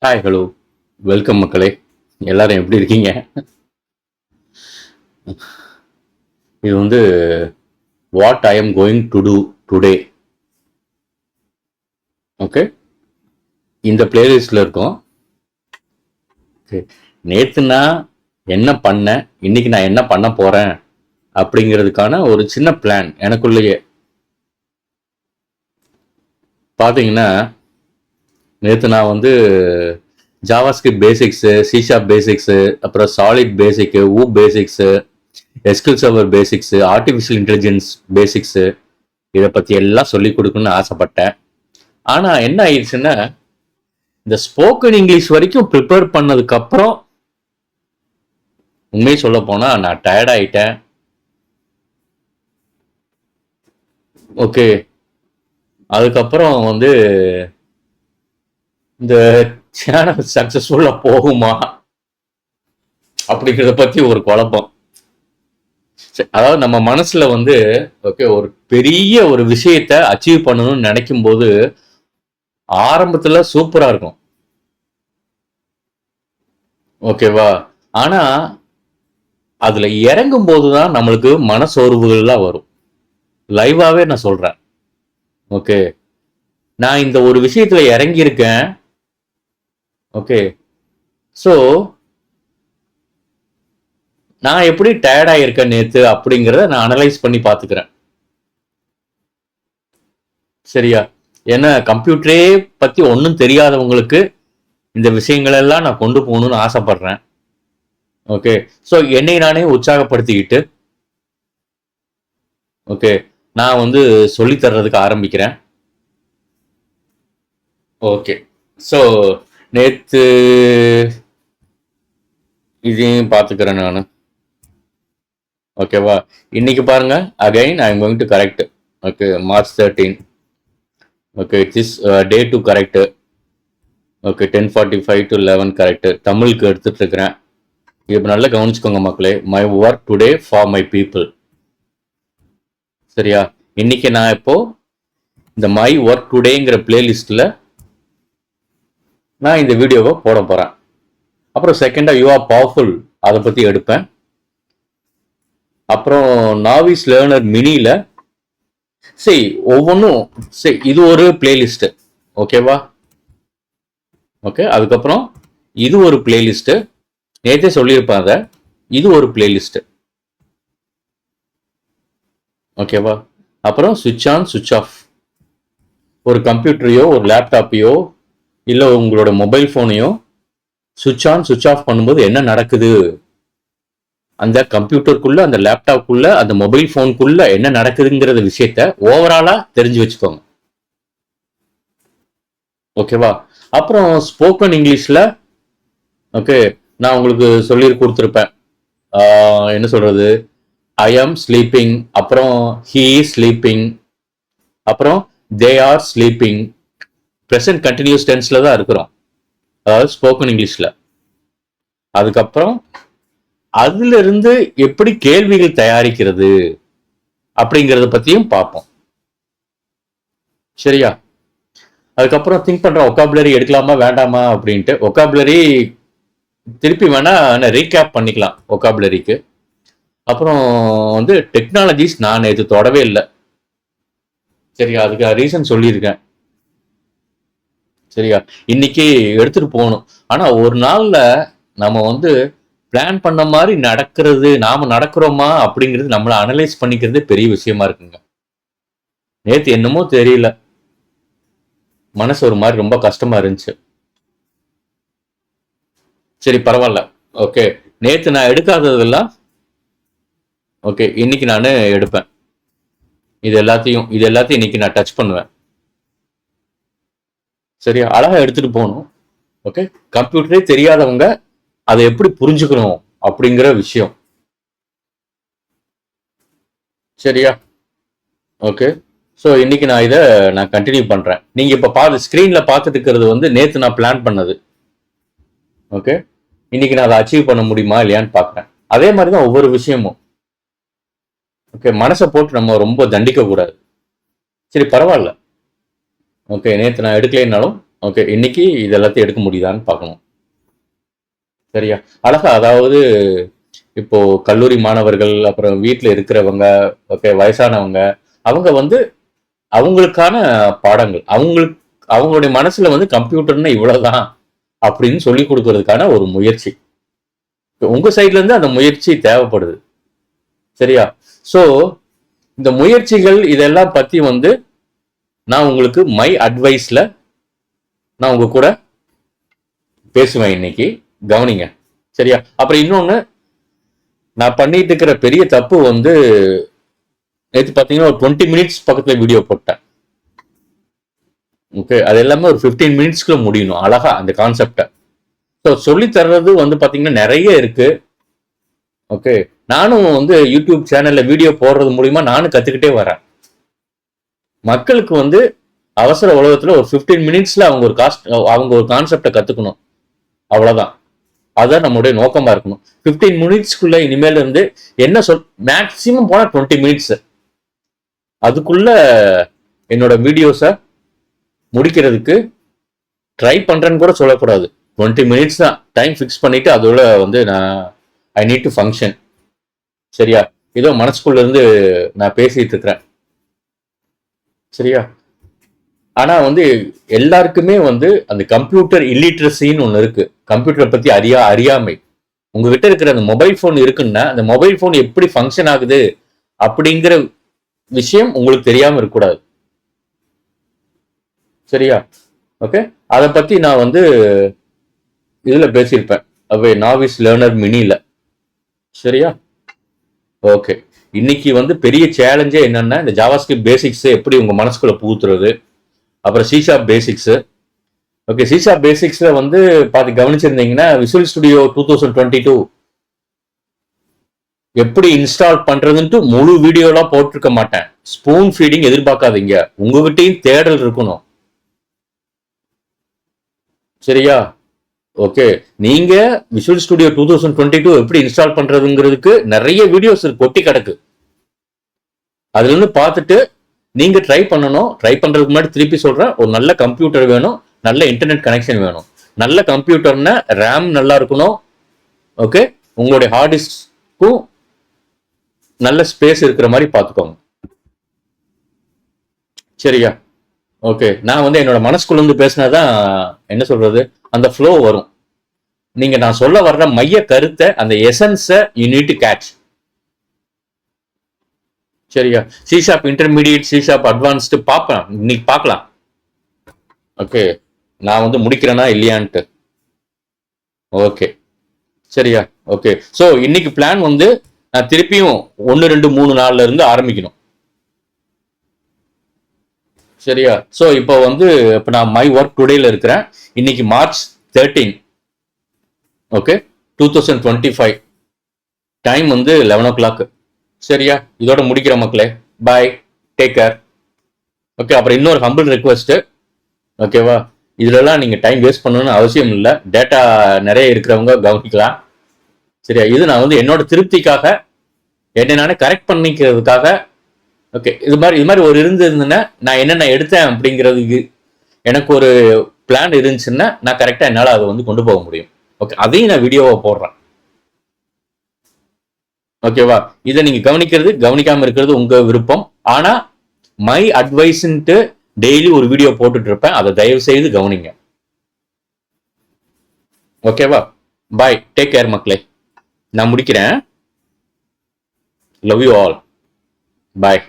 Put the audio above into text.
Hi hello welcome மக்களே. எல்லாரும் எப்படி இருக்கீங்க? இது வந்து what I am going to do today. Okay, இந்த பிளேலிஸ்ட்ல இருக்கோம். நேத்து நான் என்ன பண்ணேன், இன்னைக்கு நான் என்ன பண்ண போறேன் அப்படிங்கிறதுக்கான ஒரு சின்ன பிளான் எனக்குள்ளேயே. பார்த்தீங்கன்னா, நேற்று நான் வந்து ஜாவாஸ்கிரிப்ட் பேசிக்ஸு, சிஷாப் பேசிக்ஸு, அப்புறம் solid basic, OOP basics, SQL server basics, artificial intelligence basics, இதை பற்றி எல்லாம் சொல்லிக் கொடுக்கணும்னு ஆசைப்பட்டேன். ஆனால் என்ன ஆயிடுச்சுன்னா, இந்த ஸ்போக்கன் இங்கிலீஷ் வரைக்கும் ப்ரிப்பேர் பண்ணதுக்கப்புறம் உண்மையை சொல்ல போனால் நான் டயர்ட் ஆயிட்டேன். ஓகே, அதுக்கப்புறம் வந்து இந்த சேனல் சக்சஸ்ஃபுல்லாக போகுமா அப்படிங்கிறத பற்றி ஒரு குழப்பம். அதாவது நம்ம மனசுல வந்து ஓகே ஒரு பெரிய ஒரு விஷயத்த அச்சீவ் பண்ணணும்னு நினைக்கும் போது ஆரம்பத்துல சூப்பரா இருக்கும், ஓகேவா? ஆனா அதுல இறங்கும் போதுதான் நம்மளுக்கு மனசோர்வுகள்லாம் வரும். லைவாவே நான் சொல்றேன். ஓகே, நான் இந்த ஒரு விஷயத்துல இறங்கியிருக்கேன். ஓகே, ஸோ நான் எப்படி டயர்டா இருக்கேன் நேத்து அப்படிங்கிறத நான் அனலைஸ் பண்ணி பார்த்துக்கிறேன். சரியா? ஏன்னா கம்ப்யூட்டரே பத்தி ஒன்றும் தெரியாதவங்களுக்கு இந்த விஷயங்கள் எல்லாம் நான் கொண்டு போகணும்னு ஆசைப்படுறேன். ஓகே, ஸோ என்னை நானே உற்சாகப்படுத்திக்கிட்டு ஓகே நான் வந்து சொல்லி தர்றதுக்கு ஆரம்பிக்கிறேன். ஓகே, ஸோ நேற்று இதையும் பார்த்துக்கிறேன் நான். ஓகேவா? இன்னைக்கு பாருங்க, again I am going to correct. Okay, March 13. Okay, it is day to correct. Okay, 10:45 to 11 correct. தமிழுக்கு எடுத்துட்டு இருக்கிறேன். இப்போ நல்லா கவனிச்சுக்கோங்க மக்களே. My work today for my people. சரியா? இன்னைக்கு நான் இப்போ இந்த மை ஒர்க் டுடேங்கிற பிளேலிஸ்ட்ல நான் இந்த வீடியோவை போட போறேன். அப்புறம் செகண்டா யூ ஆர் பவர்ஃபுல், அதை பத்தி எடுப்பேன். அப்புறம் நாவிஸ் லேர்னர் மினில சரி ஒவ்வொன்றும் சரி இது ஒரு பிளேலிஸ்ட். ஓகேவா? ஓகே, அதுக்கப்புறம் இது ஒரு பிளேலிஸ்ட். நேற்றே சொல்லியிருப்பாங்க, இது ஒரு பிளேலிஸ்ட். ஓகேவா? அப்புறம் சுவிட்ச் ஆன் சுவிட்ச் ஆஃப். ஒரு கம்ப்யூட்டரையோ ஒரு லேப்டாப்பையோ இல்லை உங்களோட மொபைல் ஃபோனையோ சுவிட்ச் ஆன் சுவிட்ச் ஆஃப் பண்ணும்போது என்ன நடக்குது, அந்த கம்ப்யூட்டருக்குள்ள அந்த லேப்டாப்புக்குள்ள அந்த மொபைல் ஃபோனுக்குள்ள என்ன நடக்குதுங்கிற விஷயத்த ஓவராலா தெரிஞ்சு வச்சுக்கோங்க. ஓகேவா? அப்புறம் ஸ்போக்கன் இங்கிலீஷ்ல ஓகே நான் உங்களுக்கு சொல்லி கொடுத்துருப்பேன். என்ன சொல்றது, ஐ ஆம் ஸ்லீப்பிங், அப்புறம் ஹீ இஸ் ஸ்லீப்பிங், அப்புறம் they are sleeping. Present continuous டென்ஸ்ல தான் இருக்கிறோம், அதாவது ஸ்போக்கன் இங்கிலீஷ்ல. அதுக்கப்புறம் அதுல இருந்து எப்படி கேள்விகள் தயாரிக்கிறது அப்படிங்கறத பத்தியும் பார்ப்போம். சரியா? அதுக்கப்புறம் திங்க் பண்ற ஒகாபுலரி எடுக்கலாமா வேண்டாமா அப்படின்ட்டு. ஒகாபுலரி திருப்பி வேணா ரீகேப் பண்ணிக்கலாம் ஒகாபுலரிக்கு. அப்புறம் வந்து டெக்னாலஜிஸ் நான் இது தொடவே இல்லை. சரியா? அதுக்கு ரீசன் சொல்லியிருக்கேன். சரியா? இன்னைக்கு எடுத்துட்டு போகணும். ஆனா ஒரு நாள்ல நம்ம வந்து பிளான் பண்ண மாதிரி நடக்கிறது, நாம நடக்கிறோமா அப்படிங்கிறது நம்மள அனலைஸ் பண்ணிக்கிறது பெரிய விஷயமா இருக்குங்க. நேத்து என்னமோ தெரியல, மனசு ஒரு மாதிரி ரொம்ப கஷ்டமா இருந்துச்சு. சரி பரவாயில்ல. ஓகே, நேத்து நான் எடுக்காததெல்லாம் ஓகே இன்னைக்கு நான் எடுப்பேன். இது எல்லாத்தையும் இன்னைக்கு நான் டச் பண்ணுவேன். சரியா? அழகா எடுத்துட்டு போகணும். ஓகே, கம்ப்யூட்டரே தெரியாதவங்க அதை எப்படி புரிஞ்சுக்கணும் அப்படிங்கிற விஷயம். சரியா? ஓகே, ஸோ இன்னைக்கு நான் கண்டினியூ பண்றேன். நீங்க இப்ப ஸ்கிரீன்ல பார்த்துட்டு இருக்கிறது வந்து நேத்து நான் பிளான் பண்ணது. ஓகே, இன்னைக்கு நான் அதை அச்சீவ் பண்ண முடியுமா இல்லையான்னு பார்க்குறேன். அதே மாதிரி தான் ஒவ்வொரு விஷயமும். ஓகே, மனசை போட்டு நம்ம ரொம்ப தண்டிக்க கூடாது. சரி பரவாயில்ல. ஓகே, நேற்று நான் எடுக்கலைன்னாலும் ஓகே, இன்னைக்கு இது எல்லாத்தையும் எடுக்க முடியுதான்னு பார்க்கணும். சரியா? அழகா, அதாவது இப்போ கல்லூரி மாணவர்கள், அப்புறம் வீட்டில் இருக்கிறவங்க, ஓகே, வயசானவங்க, அவங்க வந்து அவங்களுக்கான பாடங்கள், அவங்களுடைய மனசுல வந்து கம்ப்யூட்டர்னா இவ்வளவுதான் அப்படின்னு சொல்லி கொடுக்கறதுக்கான ஒரு முயற்சி. உங்க சைட்ல இருந்து அந்த முயற்சி தேவைப்படுது. சரியா? சோ இந்த முயற்சிகள் இதெல்லாம் பத்தி வந்து நான் உங்களுக்கு மை அட்வைஸ்ல நான் உங்க கூட பேசுவேன் இன்னைக்கு. கவனிங்க. சரியா? அப்புறம் இன்னொன்னு, நான் பண்ணிட்டு இருக்கிற பெரிய தப்பு வந்து நேற்று பார்த்தீங்கன்னா ஒரு 20 மினிட்ஸ் பக்கத்துல வீடியோ போட்டேன். ஓகே, அது எல்லாமே ஒரு 15 மினிட்ஸ்க்குள்ள முடியணும் அழகா அந்த கான்செப்டை. ஸோ சொல்லி தர்றது வந்து பார்த்தீங்கன்னா நிறைய இருக்கு. ஓகே, நானும் வந்து யூடியூப் சேனல்ல வீடியோ போடுறது மூலியமா நானும் கத்துக்கிட்டே வரேன். மக்களுக்கு வந்து அவசர உலகத்துல ஒரு 15 மினிட்ஸ்ல அவங்க ஒரு கான்செப்டை கத்துக்கணும், அவ்வளவுதான். அதான் நம்மளுடைய நோக்கமா இருக்கணும். 15 மினிட்ஸ்க்குள்ள இனிமேல் இருந்து என்ன மேக்சிமம் போனா 20 மினிட்ஸ், அதுக்குள்ள என்னோட வீடியோஸை முடிக்கிறதுக்கு ட்ரை பண்றேன்னு கூட சொல்லக்கூடாது. 20 மினிட்ஸ் தான் டைம் ஃபிக்ஸ் பண்ணிட்டு அதோட வந்து ஐ நீட் டு ஃபங்க்ஷன். சரியா? ஏதோ மனசுக்குள்ள இருந்து நான் பேசிட்டு இருக்கிறேன். சரியா? ஆனா வந்து எல்லாருக்குமே வந்து அந்த கம்ப்யூட்டர் இல்லிட்ரஸின்னு ஒண்ணு இருக்கு. கம்ப்யூட்டரை பத்தி அறியாமை. உங்ககிட்ட இருக்கிற அந்த மொபைல் போன் இருக்குன்னா அந்த மொபைல் போன் எப்படி ஃபங்க்ஷன் ஆகுது அப்படிங்கிற விஷயம் உங்களுக்கு தெரியாம இருக்கக்கூடாது. சரியா? ஓகே, அதை பத்தி நான் வந்து இதுல பேசியிருப்பேன், அவே நாவிஸ் லேர்னர் மினில. சரியா? ஓகே, இன்னைக்கு வந்து பெரிய சேலஞ்சே என்னன்னா இந்த ஜாவாஸ்கிரிப்ட் பேசிக்ஸ் எப்படி உங்க மனசுக்குள்ள புகுத்துறது, அப்புறம் C# பேசிக்ஸ். ஓகே, C# பேசிக்ஸ்ல வந்து பார்த்து கவனிச்சிருந்தீங்கன்னா விசுவல் ஸ்டுடியோ 2022 எப்படி இன்ஸ்டால் பண்றதுன்ட்டு முழு வீடியோலாம் போட்டிருக்க மாட்டேன். ஸ்பூன் ஃபீடிங் எதிர்பார்க்காதீங்க, உங்ககிட்டயும் தேடல் இருக்கணும். சரியா? ஓகே, நீங்க விசுவல் ஸ்டுடியோ 2022 எப்படி இன்ஸ்டால் பண்றதுங்கிறதுக்கு நிறைய வீடியோஸ் கொட்டி கிடக்கு. அதுல இருந்து பார்த்துட்டு நீங்க ட்ரை பண்ணணும். ட்ரை பண்றதுக்கு முன்னாடி திருப்பி சொல்றேன், ஒரு நல்ல கம்ப்யூட்டர் வேணும், நல்ல இன்டர்நெட் கனெக்ஷன் வேணும். நல்ல கம்ப்யூட்டர்னா ரேம் நல்லா இருக்கணும். ஓகே, உங்களுடைய ஹார்ட் டிஸ்க்கும் நல்ல ஸ்பேஸ் இருக்கிற மாதிரி பார்த்துக்கோங்க. சரியா? ஓகே, நான் வந்து என்னோட மனசுக்குள்ள இருந்து பேசினாதான் என்ன சொல்றது, அந்த ஃப்ளோ வரும். நீங்க நான் சொல்ல வர்ற மைய கருத்தை, அந்த எசன்ஸை யூ நீட் டு கேட்ச். சரியா? C# இன்டர்மீடியட், C# அட்வான்ஸ்டு பார்ப்பேன், இன்னைக்கு பார்க்கலாம். ஓகே, நான் வந்து முடிக்கிறேனா இல்லையான்ட்டு. ஓகே, சரியா? ஓகே, ஸோ இன்னைக்கு பிளான் வந்து நான் திருப்பியும் 1, 2, 3, 4 இருந்து ஆரம்பிக்கணும். சரியா? ஸோ இப்போ வந்து இப்போ நான் மை ஒர்க் டுடேல இருக்கிறேன். இன்னைக்கு March 13, ஓகே, 2025. டைம் வந்து 11 o'clock. சரியா? இதோட முடிக்கிற மக்களே. பாய், டேக் கேர். ஓகே, அப்புறம் இன்னொரு ஹம்பிள் ரெக்வஸ்ட். ஓகேவா? இதுலலாம் நீங்க டைம் வேஸ்ட் பண்ணணும்னு அவசியம் இல்லை. டேட்டா நிறைய இருக்கிறவங்க கவனிக்கலாம். சரியா? இது நான் வந்து என்னோட திருப்திக்காக, என்னை நானே கரெக்ட் பண்ணிக்கிறதுக்காக. ஓகே, இது மாதிரி ஒரு இருந்ததுன்னா நான் என்னென்ன எடுத்தேன் அப்படிங்கிறதுக்கு எனக்கு ஒரு பிளான் இருந்துச்சுன்னா நான் கரெக்டாக என்னால் அதை வந்து கொண்டு போக முடியும். ஓகே, அதையும் நான் வீடியோவை போடுறேன். ஓகேவா? இதை நீங்க கவனிக்காம இருக்கிறது உங்க விருப்பம். ஆனா மை அட்வைஸ்ன்ட்டு டெய்லி ஒரு வீடியோ போட்டுட்டு இருப்பேன், அதை தயவு செய்து கவனிங்க. ஓகேவா? பாய், டேக் கேர் மக்களே. நான் முடிக்கிறேன். Love you all. பாய்.